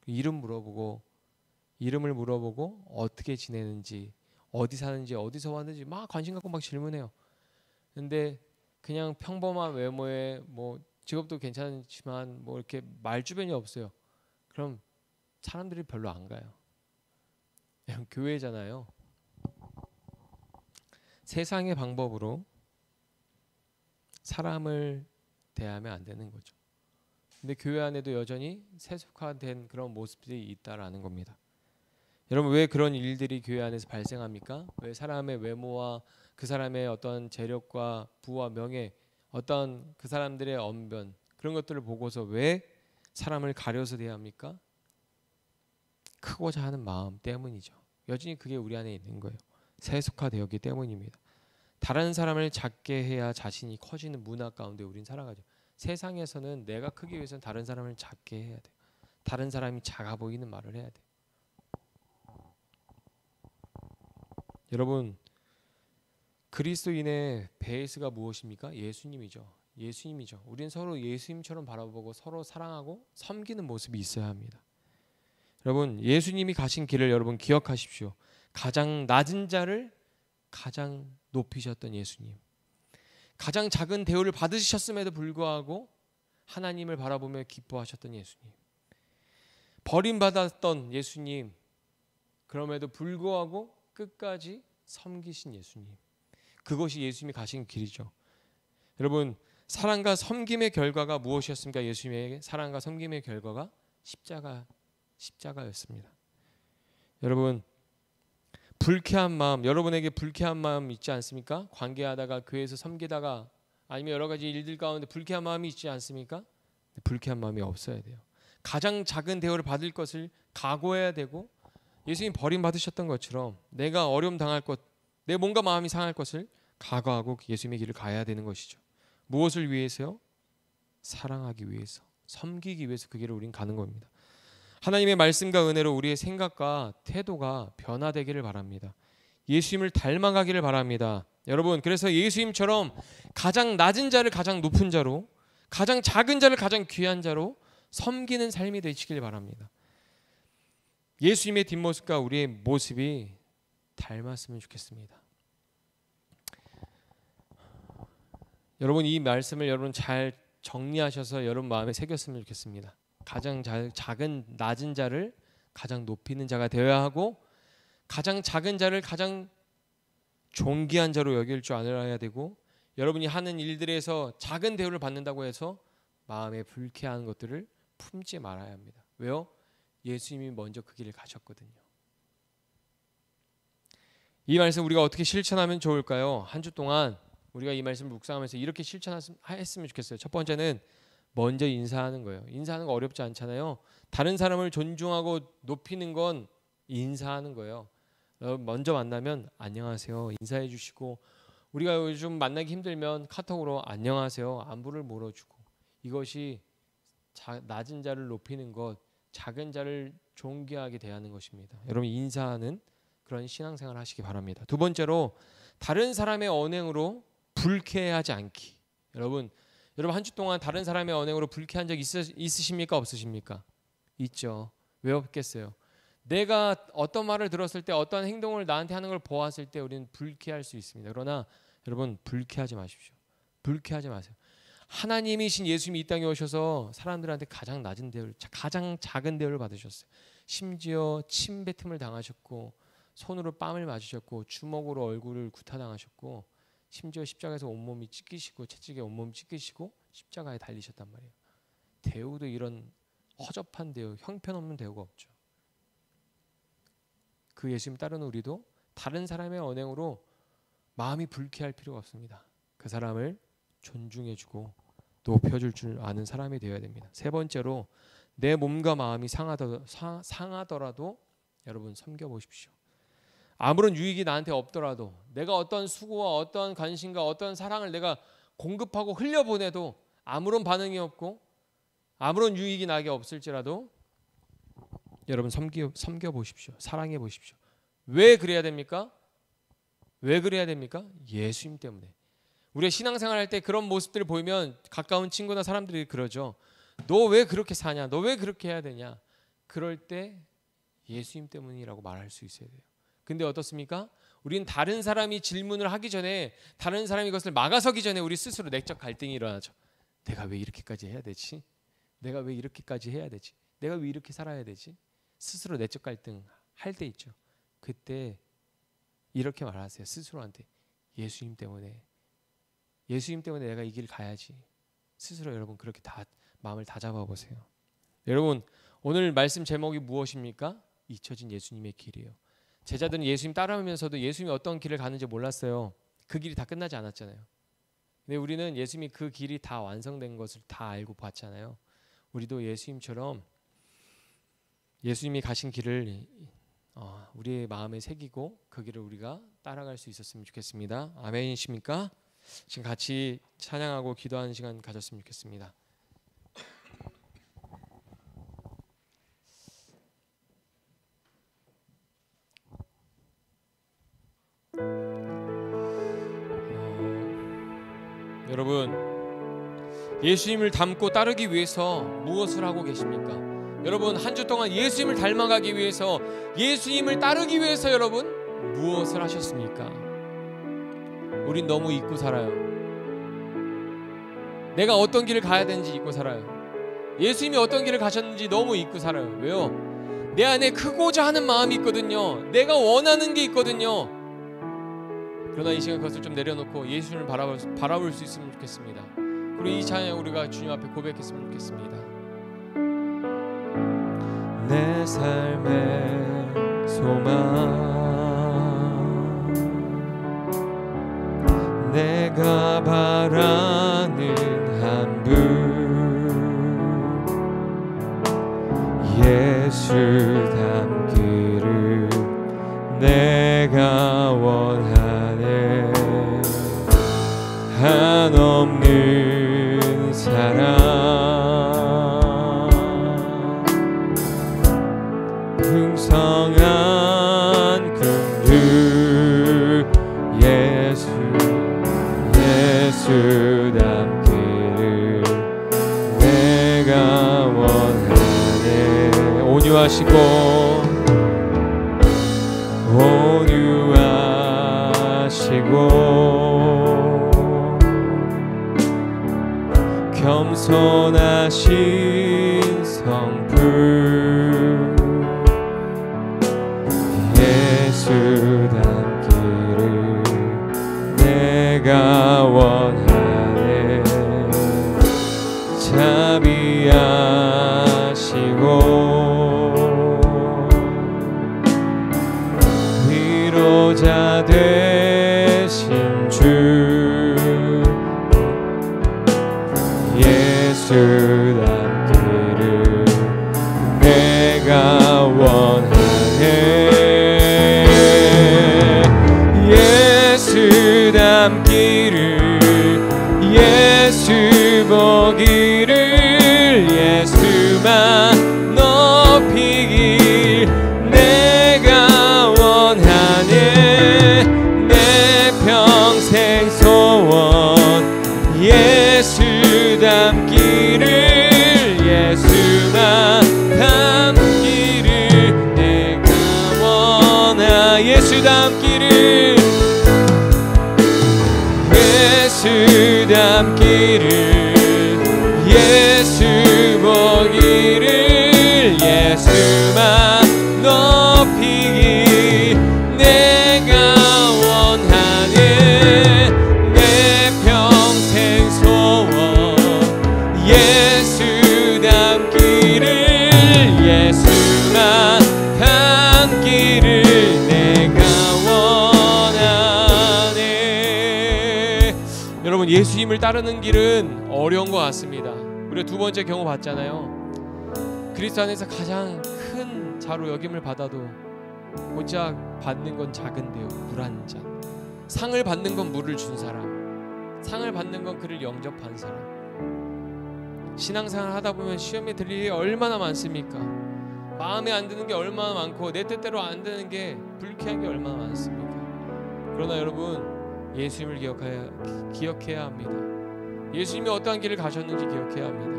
이름을 물어보고 어떻게 지내는지, 어디 사는지, 어디서 왔는지 막 관심 갖고 막 질문해요. 근데 그냥 평범한 외모에 뭐 직업도 괜찮지만 뭐 이렇게 말주변이 없어요. 그럼 사람들이 별로 안 가요. 그냥 교회잖아요. 세상의 방법으로 사람을 대하면 안 되는 거죠. 근데 교회 안에도 여전히 세속화된 그런 모습들이 있다라는 겁니다. 여러분, 왜 그런 일들이 교회 안에서 발생합니까? 왜 사람의 외모와 그 사람의 어떤 재력과 부와 명예, 어떤 그 사람들의 언변, 그런 것들을 보고서 왜 사람을 가려서 대합니까? 크고자 하는 마음 때문이죠. 여전히 그게 우리 안에 있는 거예요. 세속화되었기 때문입니다. 다른 사람을 작게 해야 자신이 커지는 문화 가운데 우린 살아가죠. 세상에서는 내가 크기 위해서는 다른 사람을 작게 해야 돼요. 다른 사람이 작아 보이는 말을 해야 돼요. 여러분, 그리스도인의 베이스가 무엇입니까? 예수님이죠. 우리는 서로 예수님처럼 바라보고 서로 사랑하고 섬기는 모습이 있어야 합니다. 여러분, 예수님이 가신 길을 여러분 기억하십시오. 가장 낮은 자를 가장 높이셨던 예수님, 가장 작은 대우를 받으셨음에도 불구하고 하나님을 바라보며 기뻐하셨던 예수님, 버림받았던 예수님, 그럼에도 불구하고 끝까지 섬기신 예수님, 그것이 예수님이 가신 길이죠. 여러분, 사랑과 섬김의 결과가 무엇이었습니까? 예수님의 사랑과 섬김의 결과가 십자가였습니다. 여러분, 불쾌한 마음, 여러분에게 불쾌한 마음 있지 않습니까? 관계하다가 교회에서 섬기다가 아니면 여러 가지 일들 가운데 불쾌한 마음이 있지 않습니까? 불쾌한 마음이 없어야 돼요. 가장 작은 대우를 받을 것을 각오해야 되고, 예수님 버림받으셨던 것처럼 내가 어려움 당할 것, 내 몸과 마음이 상할 것을 각오하고 예수님의 길을 가야 되는 것이죠. 무엇을 위해서요? 사랑하기 위해서, 섬기기 위해서 그 길을 우린 가는 겁니다. 하나님의 말씀과 은혜로 우리의 생각과 태도가 변화되기를 바랍니다. 예수님을 닮아가기를 바랍니다. 여러분, 그래서 예수님처럼 가장 낮은 자를 가장 높은 자로, 가장 작은 자를 가장 귀한 자로 섬기는 삶이 되시길 바랍니다. 예수님의 뒷모습과 우리의 모습이 닮았으면 좋겠습니다. 여러분 이 말씀을 여러분 잘 정리하셔서 여러분 마음에 새겼으면 좋겠습니다. 가장 작은 낮은 자를 가장 높이는 자가 되어야 하고, 가장 작은 자를 가장 존귀한 자로 여길 줄 알아야 되고, 여러분이 하는 일들에서 작은 대우를 받는다고 해서 마음에 불쾌한 것들을 품지 말아야 합니다. 왜요? 예수님이 먼저 그 길을 가셨거든요. 이 말씀 우리가 어떻게 실천하면 좋을까요? 한 주 동안 우리가 이 말씀을 묵상하면서 이렇게 실천했으면 좋겠어요. 첫 번째는 먼저 인사하는 거예요. 인사하는 거 어렵지 않잖아요. 다른 사람을 존중하고 높이는 건 인사하는 거예요. 먼저 만나면 안녕하세요 인사해 주시고, 우리가 요즘 만나기 힘들면 카톡으로 안녕하세요 안부를 물어주고, 이것이 낮은 자를 높이는 것, 작은 자를 존귀하게 대하는 것입니다. 여러분 인사하는 그런 신앙생활 하시기 바랍니다. 두 번째로 다른 사람의 언행으로 불쾌하지 않기. 여러분 한 주 동안 다른 사람의 언행으로 불쾌한 적 있으십니까? 없으십니까? 있죠. 왜 없겠어요? 내가 어떤 말을 들었을 때, 어떤 행동을 나한테 하는 걸 보았을 때 우리는 불쾌할 수 있습니다. 그러나 여러분 불쾌하지 마십시오. 불쾌하지 마세요. 하나님이신 예수님이 이 땅에 오셔서 사람들한테 가장 낮은 대우를, 가장 작은 대우를 받으셨어요. 심지어 침뱉음을 당하셨고, 손으로 뺨을 맞으셨고, 주먹으로 얼굴을 구타당하셨고, 심지어 십자가에서 온몸이 찢기시고, 채찍에 온몸이 찢기시고 십자가에 달리셨단 말이에요. 대우도 이런 허접한 대우, 형편없는 대우가 없죠. 그 예수님 따르는 우리도 다른 사람의 언행으로 마음이 불쾌할 필요가 없습니다. 그 사람을 존중해주고 높여줄 줄 아는 사람이 되어야 됩니다. 세 번째로 내 몸과 마음이 상하더라도 여러분 섬겨보십시오. 아무런 유익이 나한테 없더라도, 내가 어떤 수고와 어떤 관심과 어떤 사랑을 내가 공급하고 흘려보내도 아무런 반응이 없고 아무런 유익이 나게 없을지라도 여러분 섬겨보십시오. 사랑해보십시오. 왜 그래야 됩니까? 왜 그래야 됩니까? 예수님 때문에. 우리가 신앙생활 할 때 그런 모습들을 보이면 가까운 친구나 사람들이 그러죠. 너 왜 그렇게 사냐? 너 왜 그렇게 해야 되냐? 그럴 때 예수님 때문이라고 말할 수 있어야 돼요. 근데 어떻습니까? 우리는 다른 사람이 질문을 하기 전에, 다른 사람이 이것을 막아서기 전에 우리 스스로 내적 갈등이 일어나죠. 내가 왜 이렇게까지 해야 되지? 내가 왜 이렇게까지 해야 되지? 내가 왜 이렇게 살아야 되지? 스스로 내적 갈등 할 때 있죠. 그때 이렇게 말하세요. 스스로한테 예수님 때문에 내가 이 길 가야지. 스스로 여러분 그렇게 다 마음을 다잡아 보세요. 여러분 오늘 말씀 제목이 무엇입니까? 잊혀진 예수님의 길이에요. 제자들은 예수님 따라오면서도 예수님이 어떤 길을 가는지 몰랐어요. 그 길이 다 끝나지 않았잖아요. 근데 우리는 예수님이 그 길이 다 완성된 것을 다 알고 봤잖아요. 우리도 예수님처럼 예수님이 가신 길을 우리의 마음에 새기고 그 길을 우리가 따라갈 수 있었으면 좋겠습니다. 아멘이십니까? 지금 같이 찬양하고 기도하는 시간 가졌으면 좋겠습니다. 여러분 예수님을 닮고 따르기 위해서 무엇을 하고 계십니까? 여러분 한 주 동안 예수님을 닮아가기 위해서, 예수님을 따르기 위해서 여러분 무엇을 하셨습니까? 우린 너무 잊고 살아요. 내가 어떤 길을 가야 되는지 잊고 살아요. 예수님이 어떤 길을 가셨는지 너무 잊고 살아요. 왜요? 내 안에 크고자 하는 마음이 있거든요. 내가 원하는 게 있거든요. 그러나 이 시간 그것을 좀 내려놓고 예수님을 바라볼 수 있으면 좋겠습니다. 그리고 이 찬양 우리가 주님 앞에 고백했으면 좋겠습니다. 내 삶의 소망, 내가 바라는 한 분, 예수 닮기를 내가 원하네. 한없는 사랑, 풍성한 긍휼, 예수 닮기를 내가 원하네. 온유하시고 온유하시고 위로자 되신 주 예수 닮기를 내가 원하네. 예수 닮기를 예수 보기를 예수만 높이길 내가 원하네. 내 평생 소원 예수 닮기를 예수만 닮기를 내가 원하. 예수 닮기를 예수 닮기를 예수 보기를 예수만 높이기 내가 원하네. 내 평생 소원 예수 닮기를 예수만 닮기를 내가 원하네. 여러분, 예수님을 따르는 길은 어려운 것 같습니다. 우리가 두 번째 경우 봤잖아요. 그리스도 안에서 가장 큰 자로 여김을 받아도 고작 받는 건 작은데요, 물 한 잔. 상을 받는 건 물을 준 사람, 상을 받는 건 그를 영접한 사람. 신앙생활 하다 보면 시험에 들 일이 얼마나 많습니까? 마음에 안 드는 게 얼마나 많고 내 뜻대로 안 되는 게 불쾌한 게 얼마나 많습니까? 그러나 여러분, 예수님을 기억해야 합니다. 예수님이 어떠한 길을 가셨는지 기억해야 합니다.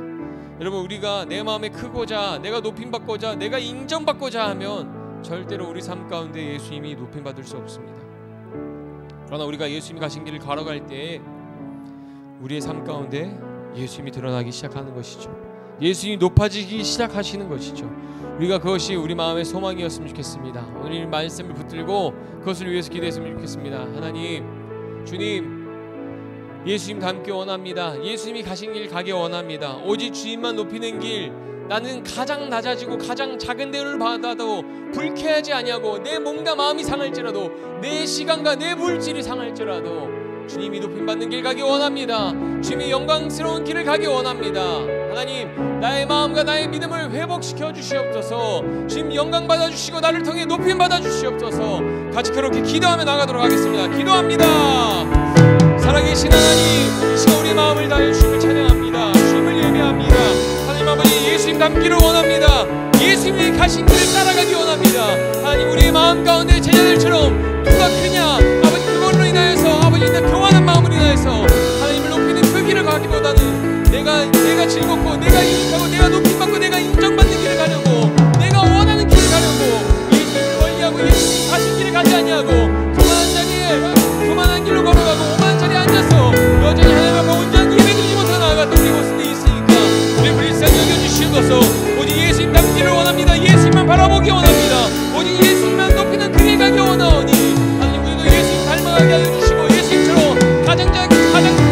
여러분, 우리가 내 마음에 크고자, 내가 높임받고자, 내가 인정받고자 하면 절대로 우리 삶 가운데 예수님이 높임받을 수 없습니다. 그러나 우리가 예수님이 가신 길을 걸어갈 때 우리의 삶 가운데 예수님이 드러나기 시작하는 것이죠. 예수님이 높아지기 시작하시는 것이죠. 우리가 그것이 우리 마음의 소망이었으면 좋겠습니다. 오늘 이 말씀을 붙들고 그것을 위해서 기도했으면 좋겠습니다. 하나님, 주님, 예수님 닮기 원합니다. 예수님이 가신 길 가기 원합니다. 오직 주님만 높이는 길, 나는 가장 낮아지고 가장 작은 대우를 받아도 불쾌하지 아니하고 내 몸과 마음이 상할지라도 내 시간과 내 물질이 상할지라도 주님이 높임받는 길 가기 원합니다. 주님이 영광스러운 길을 가기 원합니다. 하나님, 나의 마음과 나의 믿음을 회복시켜 주시옵소서. 주님 영광 받아주시고 나를 통해 높임 받아주시옵소서. 같이 그렇게 기도하며 나가도록 하겠습니다. 기도합니다. 살아계신 하나님, 이 시간 우리 마음을 다해 주님을 찬양합니다. 주님을 예배합니다. 하나님 아버지, 예수님 닮기를 원합니다. 예수님이 가신 길을 따라가기 원합니다. 하나님, 우리의 마음 가운데 제자들처럼 누가 크냐, 아버지, 그걸로 인하여서 아버지 내 교만한 마음으로 인하여서 하나님을 높이는 그 길을 가기보다는 내가 즐겁고 내가 유익하고 내가 높임받고 내가 인정받는 길을 가려고, 내가 원하는 길을 가려고 예수님을 멀리하고 예수님 가신 길을 가지 아니하고 교만한 자리에 교만한 길로 걸어가고 오만한 자리에 앉아서 여전히 하나님 앞에 온전히 예배드리지 못하고 나아갔던 우리 모습이 있으니까 우리 불쌍히 여겨주시옵소서. 오직 예수님 닮기를 원합니다. 예수님만 바라보기 원합니다. 오직 예수님만 높이는 그 길 가기 원하오니 하나님, 우리도 예수님 닮아가게 하여 주시고 예수님처럼 가장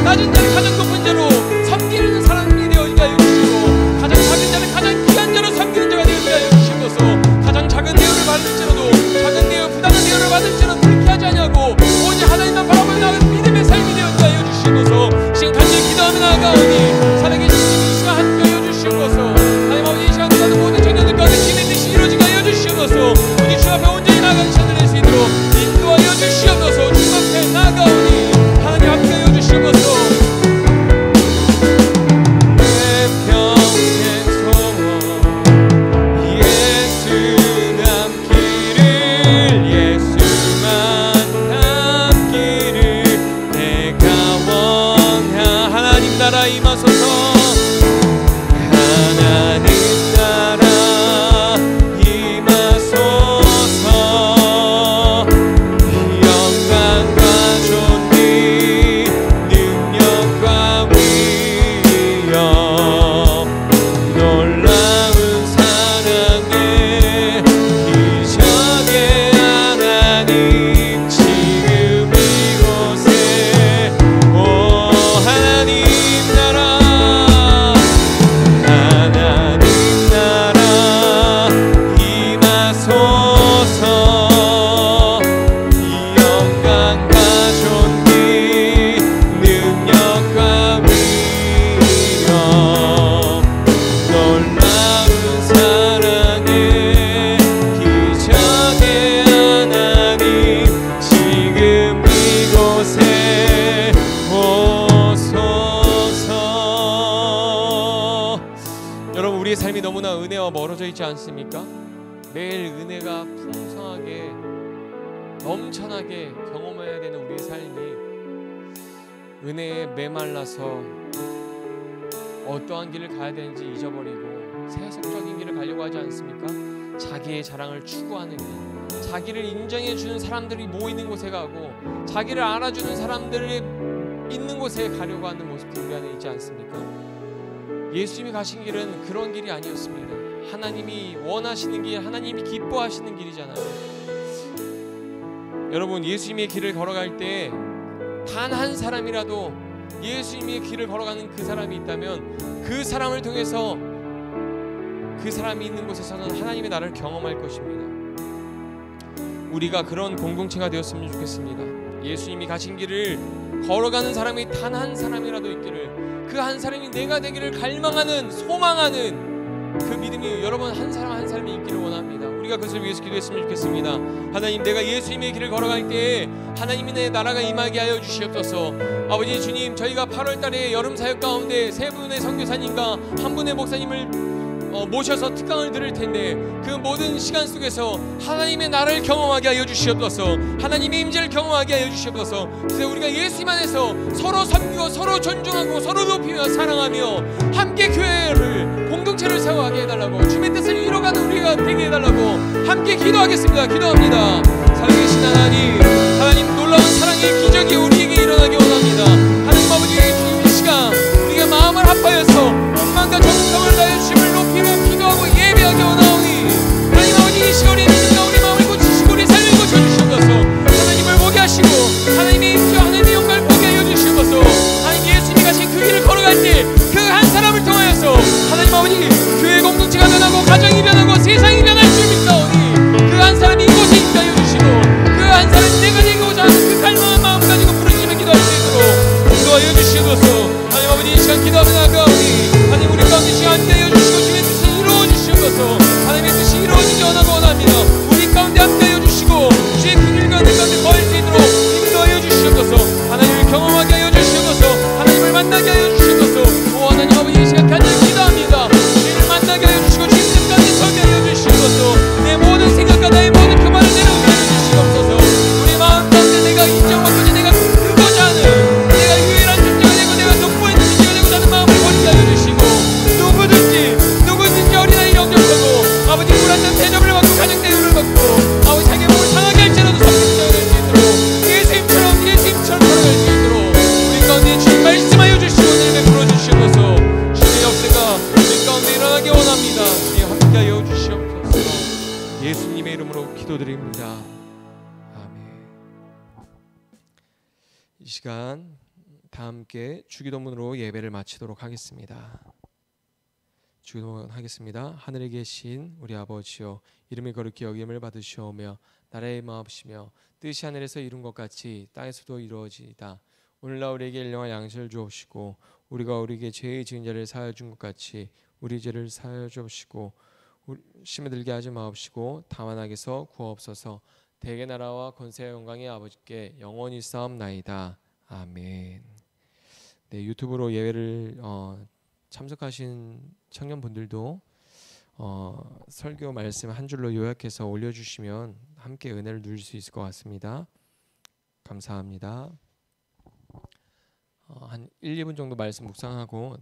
낮은 자리 가장 높은 자로 섬기는 사람이 되어지게 하여 주시고 가장 삶이 너무나 은혜와 멀어져 있지 않습니까? 매일 은혜가 풍성하게 넘쳐나게 경험해야 되는 우리의 삶이 은혜에 메말라서 어떠한 길을 가야 되는지 잊어버리고 세속적인 길을 가려고 하지 않습니까? 자기의 자랑을 추구하는 길, 자기를 인정해주는 사람들이 모이는 곳에 가고 자기를 알아주는 사람들이 있는 곳에 가려고 하는 모습이 우리 안에 있지 않습니까? 예수님이 가신 길은 그런 길이 아니었습니다. 하나님이 원하시는 길, 하나님이 기뻐하시는 길이잖아요. 여러분, 예수님의 길을 걸어갈 때 단 한 사람이라도 예수님의 길을 걸어가는 그 사람이 있다면 그 사람을 통해서 그 사람이 있는 곳에서는 하나님의 나라를 경험할 것입니다. 우리가 그런 공동체가 되었으면 좋겠습니다. 예수님이 가신 길을 걸어가는 사람이 단 한 사람이라도 있기를, 그 한 사람이 내가 되기를 갈망하는, 소망하는 그 믿음이 여러분 한 사람 한 사람이 있기를 원합니다. 우리가 그것을 위해서 기도했으면 좋겠습니다. 하나님, 내가 예수님의 길을 걸어갈 때에 하나님이 내 나라가 임하게 하여 주시옵소서. 아버지 주님, 저희가 8월 달에 여름 사역 가운데 세 분의 선교사님과 한 분의 목사님을 모셔서 특강을 들을 텐데 그 모든 시간 속에서 하나님의 나라를 경험하게 하여 주시옵소서. 하나님의 임재를 경험하게 하여 주시옵소서. 그래서 우리가 예수님 안에서 서로 섬기고 서로 존중하고 서로 높이며 사랑하며 함께 교회를 공동체를 세워가게 해달라고, 주님의 뜻을 이뤄가는 우리가 되게 해달라고 함께 기도하겠습니다. 기도합니다. 살아계신 하나님, 하나님 놀라운 사랑의 기적이 우리에게 일어나기 원합니다. 하나님 아버지, 주님 이 시간 우리가 마음을 합하여서 마음과 정성을 다해 주심을 높이고 기도하고 예배하게 원하오니 하나님 아버지, 이 시간에 믿음과 우리 마음을 고치시고 우리 삶을 고쳐주시옵소서. 하나님을 보게 하시고 하나님의 임재와 하나님의 영광을 보게 하여 주시옵소서. 하나님, 예수님이 가신 그 길을 걸어갈 때 그 한 사람을 통하여서 하나님 아버지, 교회 공동체가 변하고 가정이 변하고 세상이 변할 줄 믿사오니 그 한 사람이 이곳에 있게 하여 주시고 그 한 사람이 내가 되고자 하는 그 갈망한 마음 가지고 부르짖으며 기도할 수 있도록 기도하여 주시옵소서. 하나님 아버지, 이 시간 기도하며 나아가오니 하나님 우리 가운데 시간 함께 하여 주시고 주의 뜻을 이루어 주시옵소서. 하나님의 뜻이 이루어지기 원합니다. 우리 가운데 함께 하여 주시고 주의 긍휼과 내 가운데 거할 수 있도록 인도하여 주시옵소서. 하나님을 경험하게 하여 주시옵소서. 하나님을 만나게 하여 주시옵소서. 오 하나님 아버지, 이 시간 간절히 기도합니다. 주님을 만나게 하여 주시고 주의 뜻 가운데 서게 하여 주시옵소서. 내 모든 생각과 나의 모든 교만을 내려놓게 하여 주시옵소서. 우리 마음 가운데 내가 인정받고자 내가 그거자 하는 내가 유일한 존재가 되고 내가 독보의 존재가 되고자 하는 마음을 버리게 하여 주시고 누구든지 어린아이 영접하고 아버지 불안한 대접을 받고 가정 대우를 받고 아버지 자기 몸을 상하게 할지라도 성공적으로 할 수 있도록 예수님처럼 걸어갈 수 있도록 우리 가운데 주님 말씀하여 주시고 내게 불어주시옵소서. 주의 역사가 우리 가운데 일어나기 원합니다. 주님 함께하여 주시옵소서. 예수님의 이름으로 기도드립니다. 아멘. 이 시간 다 함께 주기도문으로 예배를 마치도록 하겠습니다. 주기도문 하겠습니다. 하늘에 계신 우리 아버지여, 이름이 거룩히 여김을 받으시오며 나라의 마옵시며 뜻이 하늘에서 이룬 것 같이 땅에서도 이루어지이다. 오늘날 우리에게 일용할 양식을 주옵시고 우리가 우리에게 죄의 지은 자를 사하여 준 것 같이 우리 죄를 사하여 주옵시고 심에 들게 하지 마옵시고 다만 악에서 구하옵소서. 대개 나라와 권세와 영광이 아버지께 영원히 싸움나이다. 아멘. 네, 유튜브로 예배를 참석하신 청년분들도 설교 말씀 한 줄로 요약해서 올려주시면 함께 은혜를 누릴 수 있을 것 같습니다. 감사합니다. 한 1, 2분 정도 말씀 묵상하고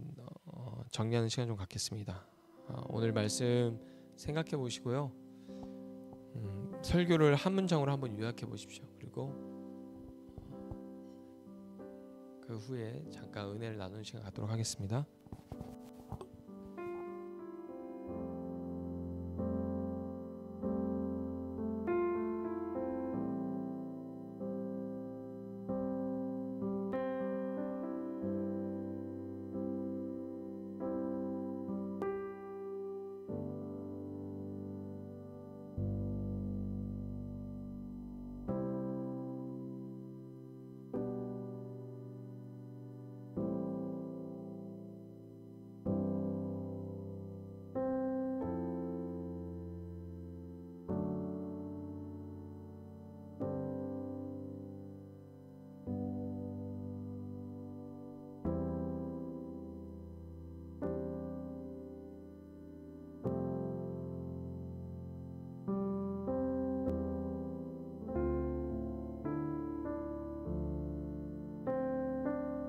정리하는 시간 좀 갖겠습니다. 오늘 말씀 생각해 보시고요. 설교를 한 문장으로 한번 요약해 보십시오. 그리고 그 후에 잠깐 은혜를 나누는 시간 갖도록 하겠습니다.